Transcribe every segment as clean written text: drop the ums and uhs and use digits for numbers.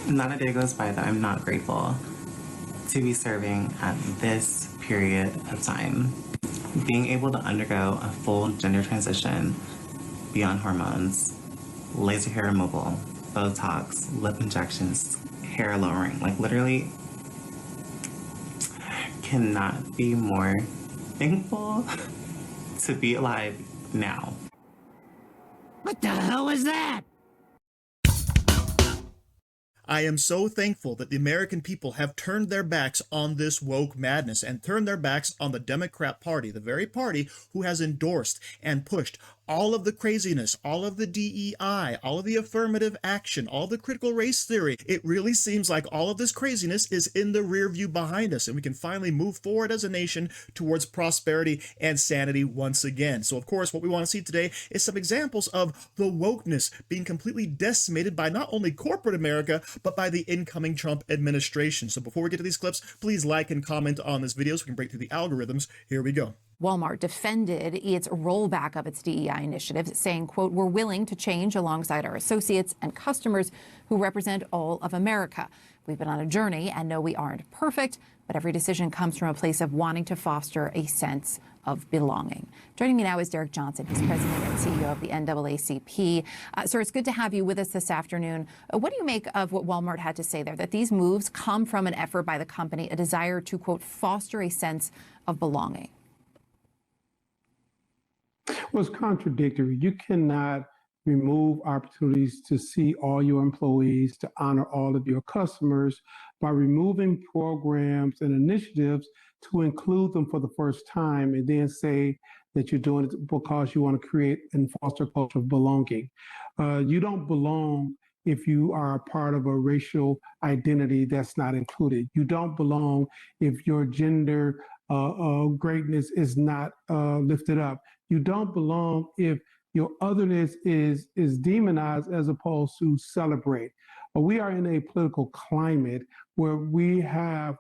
Not a day goes by that I'm not grateful to be serving at this period of time. Being able to undergo a full gender transition beyond hormones, laser hair removal, Botox, lip injections, hair lowering, like literally cannot be more thankful to be alive now. What the hell was that? I am so thankful that the American people have turned their backs on this woke madness and turned their backs on the Democrat Party, the very party who has endorsed and pushed all of the craziness, all of the DEI, all of the affirmative action, all the critical race theory. It really seems like all of this craziness is in the rear view behind us, and we can finally move forward as a nation towards prosperity and sanity once again. So, of course, what we want to see today is some examples of the wokeness being completely decimated by not only corporate America, but by the incoming Trump administration. So before we get to these clips, please like and comment on this video so we can break through the algorithms. Here we go. Walmart defended its rollback of its DEI initiatives, saying, quote, "We're willing to change alongside our associates and customers who represent all of America. We've been on a journey and know we aren't perfect, but every decision comes from a place of wanting to foster a sense of belonging." Joining me now is Derrick Johnson. He's president and CEO of the NAACP. Sir, it's good to have you with us this afternoon. What do you make of what Walmart had to say there, that these moves come from an effort by the company, a desire to, quote, "foster a sense of belonging"? Well, it's contradictory. You cannot remove opportunities to see all your employees, to honor all of your customers by removing programs and initiatives to include them for the first time and then say that you're doing it because you want to create and foster a culture of belonging. You don't belong if you are a part of a racial identity that's not included. You don't belong if your gender greatness is not lifted up. You don't belong if your otherness is demonized as opposed to celebrate. We are in a political climate where we have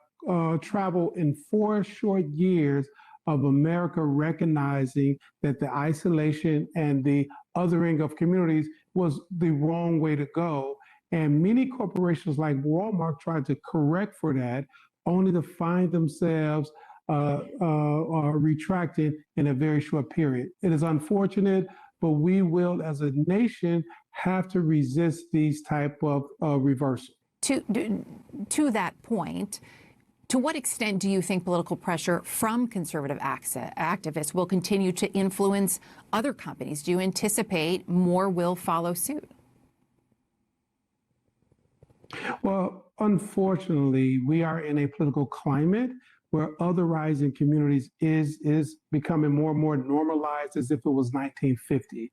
traveled in 4 short years of America recognizing that the isolation and the othering of communities was the wrong way to go. And many corporations like Walmart tried to correct for that, only to find themselves retracted in a very short period. It is unfortunate, but we will, as a nation, have to resist these type of reversal. To that point, to what extent do you think political pressure from conservative activists will continue to influence other companies? Do you anticipate more will follow suit? Well, unfortunately, we are in a political climate where otherizing communities is becoming more and more normalized as if it was 1950.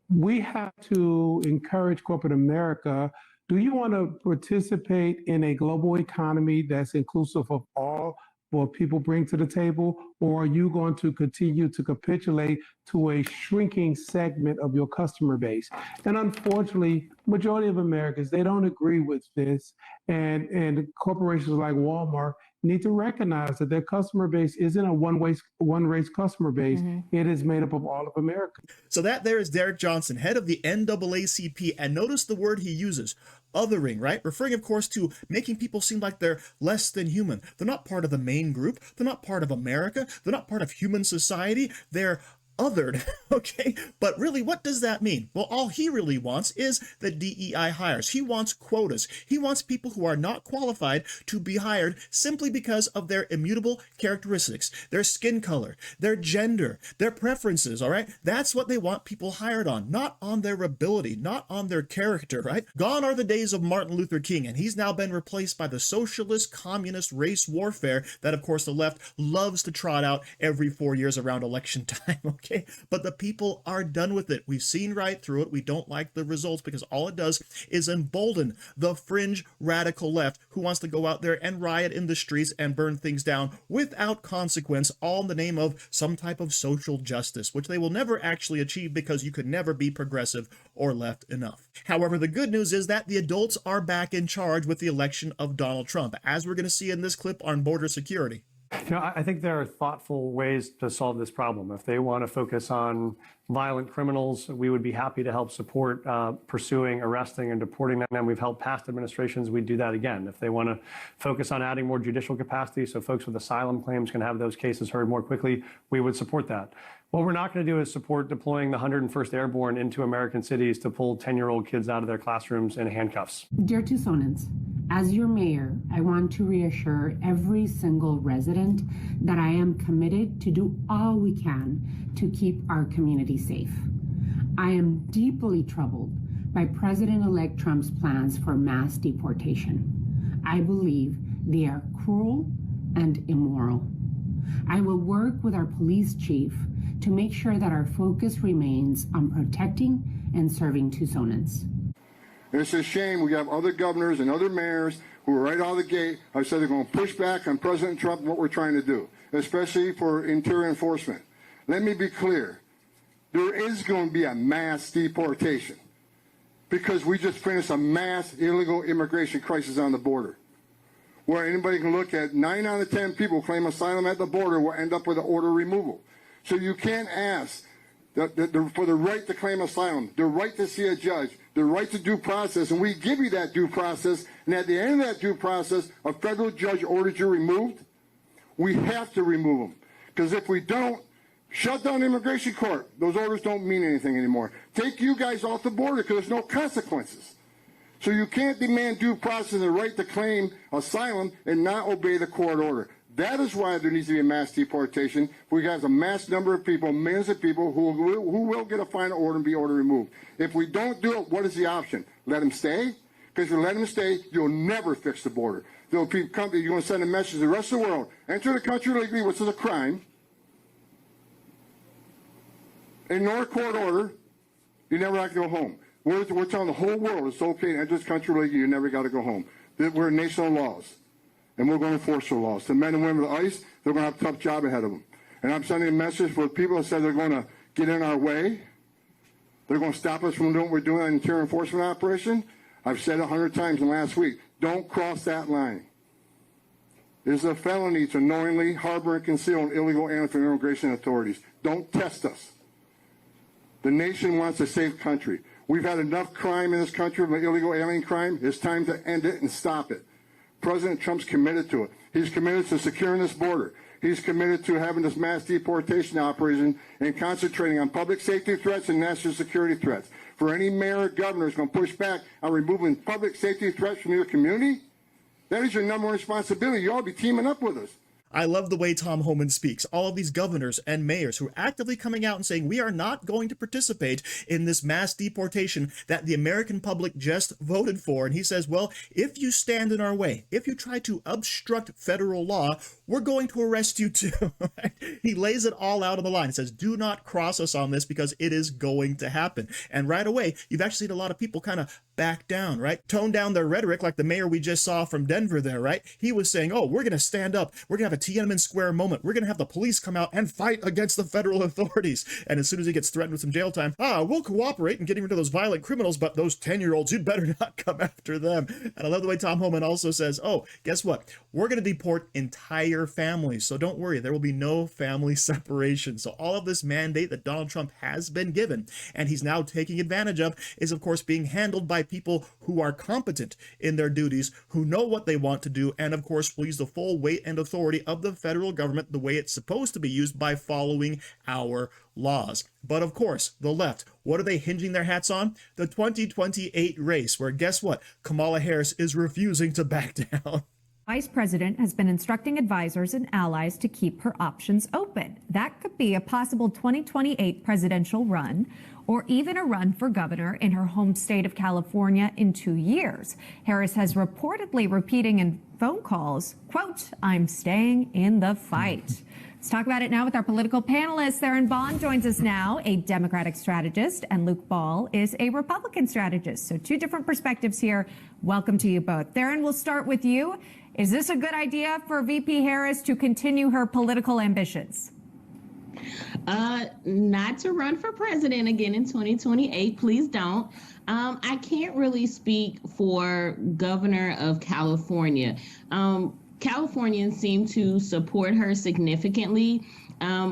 We have to encourage corporate America. Do you want to participate in a global economy that's inclusive of all what people bring to the table, or are you going to continue to capitulate to a shrinking segment of your customer base? And unfortunately, majority of Americans, they don't agree with this, and corporations like Walmart need to recognize that their customer base isn't a one race customer base. Mm-hmm. It is made up of all of America. So that there is Derrick Johnson, head of the NAACP, and notice the word he uses, othering, right? Referring, of course, to making people seem like they're less than human. They're not part of the main group. They're not part of America. They're not part of human society. They're othered, okay? But really, what does that mean? Well, all he really wants is the DEI hires. He wants quotas. He wants people who are not qualified to be hired simply because of their immutable characteristics, their skin color, their gender, their preferences, all right? That's what they want people hired on, not on their ability, not on their character, right? Gone are the days of Martin Luther King, and he's now been replaced by the socialist, communist race warfare that, of course, the left loves to trot out every 4 years around election time, okay? But the people are done with it. We've seen right through it. We don't like the results because all it does is embolden the fringe radical left who wants to go out there and riot in the streets and burn things down without consequence, all in the name of some type of social justice, which they will never actually achieve because you could never be progressive or left enough. However, the good news is that the adults are back in charge with the election of Donald Trump, as we're going to see in this clip on border security. I think there are thoughtful ways to solve this problem. If they want to focus on violent criminals, we would be happy to help support pursuing, arresting, and deporting them. We've helped past administrations. We'd do that again. If they want to focus on adding more judicial capacity so folks with asylum claims can have those cases heard more quickly, we would support that. What we're not going to do is support deploying the 101st Airborne into American cities to pull 10-year-old kids out of their classrooms in handcuffs. Dear Tucsonans, as your mayor, I want to reassure every single resident that I am committed to do all we can to keep our community safe. I am deeply troubled by President-elect Trump's plans for mass deportation. I believe they are cruel and immoral. I will work with our police chief to make sure that our focus remains on protecting and serving Tucsonans. It's a shame we have other governors and other mayors who are right out of the gate. I said they're going to push back on President Trump and what we're trying to do, especially for interior enforcement. Let me be clear. There is going to be a mass deportation because we just finished a mass illegal immigration crisis on the border, where anybody can look at 9 out of 10 people claim asylum at the border will end up with an order removal. So you can't ask for the right to claim asylum, the right to see a judge, the right to due process, and we give you that due process, and at the end of that due process, a federal judge orders you removed, we have to remove them. Because if we don't, shut down the immigration court. Those orders don't mean anything anymore. Take you guys off the border because there's no consequences. So you can't demand due process and the right to claim asylum and not obey the court order. That is why there needs to be a mass deportation. We have a mass number of people, millions of people who will get a final order and be order removed. If we don't do it, what is the option? Let them stay? Because if you let them stay, you'll never fix the border. There'll be companies, you're going to send a message to the rest of the world. Enter the country legally, which is a crime. Ignore a court order, you never have to go home. We're telling the whole world it's okay to enter this country legally, you never got to go home. We're a nation of laws. And we're going to enforce the laws. The men and women of ICE, they're going to have a tough job ahead of them. And I'm sending a message for people that said they're going to get in our way. They're going to stop us from doing what we're doing on an interior enforcement operation. I've said it 100 times in the last week. Don't cross that line. It is a felony to knowingly harbor and conceal an illegal alien from immigration authorities. Don't test us. The nation wants a safe country. We've had enough crime in this country, illegal alien crime. It's time to end it and stop it. President Trump's committed to it. He's committed to securing this border. He's committed to having this mass deportation operation and concentrating on public safety threats and national security threats. For any mayor or governor who's going to push back on removing public safety threats from your community, that is your number one responsibility. You ought to be teaming up with us. I love the way Tom Homan speaks. All of these governors and mayors who are actively coming out and saying we are not going to participate in this mass deportation that the American public just voted for. And he says, well, if you stand in our way, if you try to obstruct federal law, we're going to arrest you too. He lays it all out on the line. He says, do not cross us on this because it is going to happen. And right away, you've actually seen a lot of people kind of back down, right? Tone down their rhetoric like the mayor we just saw from Denver there, right? He was saying, oh, we're going to stand up. We're going to have a Tiananmen Square moment. We're going to have the police come out and fight against the federal authorities. And as soon as he gets threatened with some jail time, we'll cooperate in getting rid of those violent criminals, but those 10-year-olds, you'd better not come after them. And I love the way Tom Homan also says, oh, guess what? We're going to deport entire families. So don't worry, there will be no family separation. So all of this mandate that Donald Trump has been given, and he's now taking advantage of, is of course being handled by people who are competent in their duties, who know what they want to do, and of course will use the full weight and authority of the federal government the way it's supposed to be used by following our laws. But of course, the left, what are they hinging their hats on? The 2028 race, where guess what? Kamala Harris is refusing to back down. Vice President has been instructing advisors and allies to keep her options open. That could be a possible 2028 presidential run, or even a run for governor in her home state of California in 2 years. Harris has reportedly repeating in phone calls, quote, I'm staying in the fight. Let's talk about it now with our political panelists. Theron Bond joins us now, a Democratic strategist, and Luke Ball is a Republican strategist. So two different perspectives here. Welcome to you both. Theron, we'll start with you. Is this a good idea for VP Harris to continue her political ambitions? Not to run for president again in 2028. Please don't. I can't really speak for governor of California. Californians seem to support her significantly.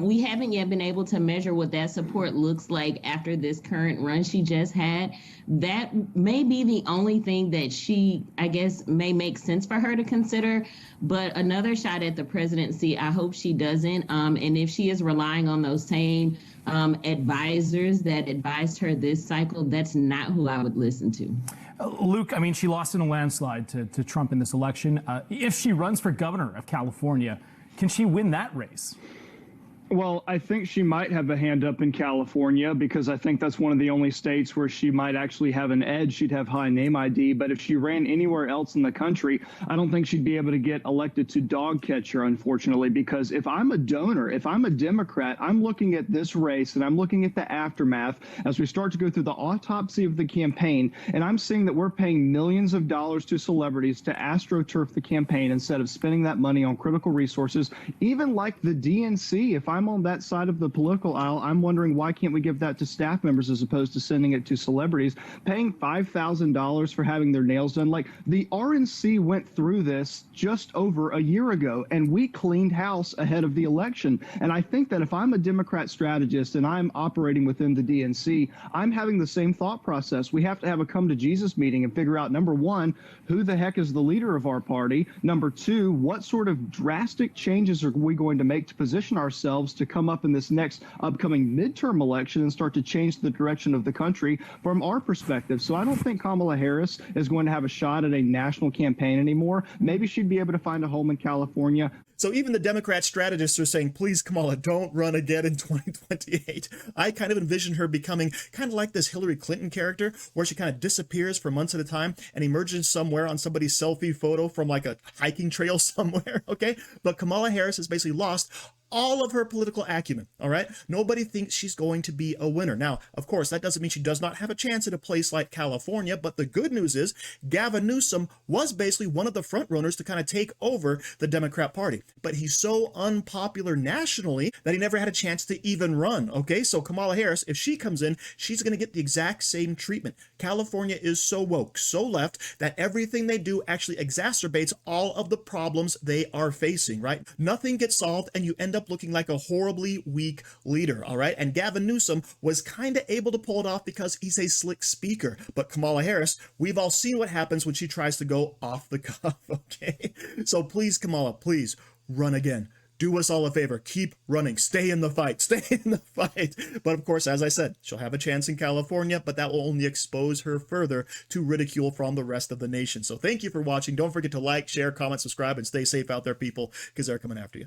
We haven't yet been able to measure what that support looks like after this current run she just had. That may be the only thing that she, I guess, may make sense for her to consider. But another shot at the presidency, I hope she doesn't. And if she is relying on those same advisors that advised her this cycle, that's not who I would listen to. Luke, I mean, she lost in a landslide to Trump in this election. If she runs for governor of California, can she win that race? Well, I think she might have a hand up in California because I think that's one of the only states where she might actually have an edge. She'd have high name ID. But if she ran anywhere else in the country, I don't think she'd be able to get elected to dog catcher, unfortunately, because if I'm a donor, if I'm a Democrat, I'm looking at this race and I'm looking at the aftermath as we start to go through the autopsy of the campaign. And I'm seeing that we're paying millions of dollars to celebrities to astroturf the campaign instead of spending that money on critical resources, even like the DNC. If I'm on that side of the political aisle, I'm wondering why can't we give that to staff members as opposed to sending it to celebrities, paying $5,000 for having their nails done. Like the RNC went through this just over a year ago and we cleaned house ahead of the election. And I think that if I'm a Democrat strategist and I'm operating within the DNC, I'm having the same thought process. We have to have a come to Jesus meeting and figure out, number one, who the heck is the leader of our party? Number two, what sort of drastic changes are we going to make to position ourselves to come up in this next upcoming midterm election and start to change the direction of the country from our perspective? So I don't think Kamala Harris is going to have a shot at a national campaign anymore. Maybe she'd be able to find a home in California. So even the Democrat strategists are saying, please, Kamala, don't run again in 2028. I kind of envision her becoming kind of like this Hillary Clinton character where she kind of disappears for months at a time and emerges somewhere on somebody's selfie photo from like a hiking trail somewhere, okay? But Kamala Harris has basically lost all of her political acumen, all right? Nobody thinks she's going to be a winner. Now, of course, that doesn't mean she does not have a chance at a place like California, but the good news is Gavin Newsom was basically one of the front runners to kind of take over the Democrat Party. But he's so unpopular nationally that he never had a chance to even run, okay? So Kamala Harris, if she comes in, she's going to get the exact same treatment. California is so woke, so left, that everything they do actually exacerbates all of the problems they are facing, right? Nothing gets solved, and you end up looking like a horribly weak leader, all right? And Gavin Newsom was kind of able to pull it off because he's a slick speaker. But Kamala Harris, we've all seen what happens when she tries to go off the cuff, okay? So please, Kamala, please run again. Do us all a favor. Keep running. Stay in the fight. Stay in the fight. But of course, as I said, she'll have a chance in California, but that will only expose her further to ridicule from the rest of the nation. So thank you for watching. Don't forget to like, share, comment, subscribe, and stay safe out there, people, because they're coming after you.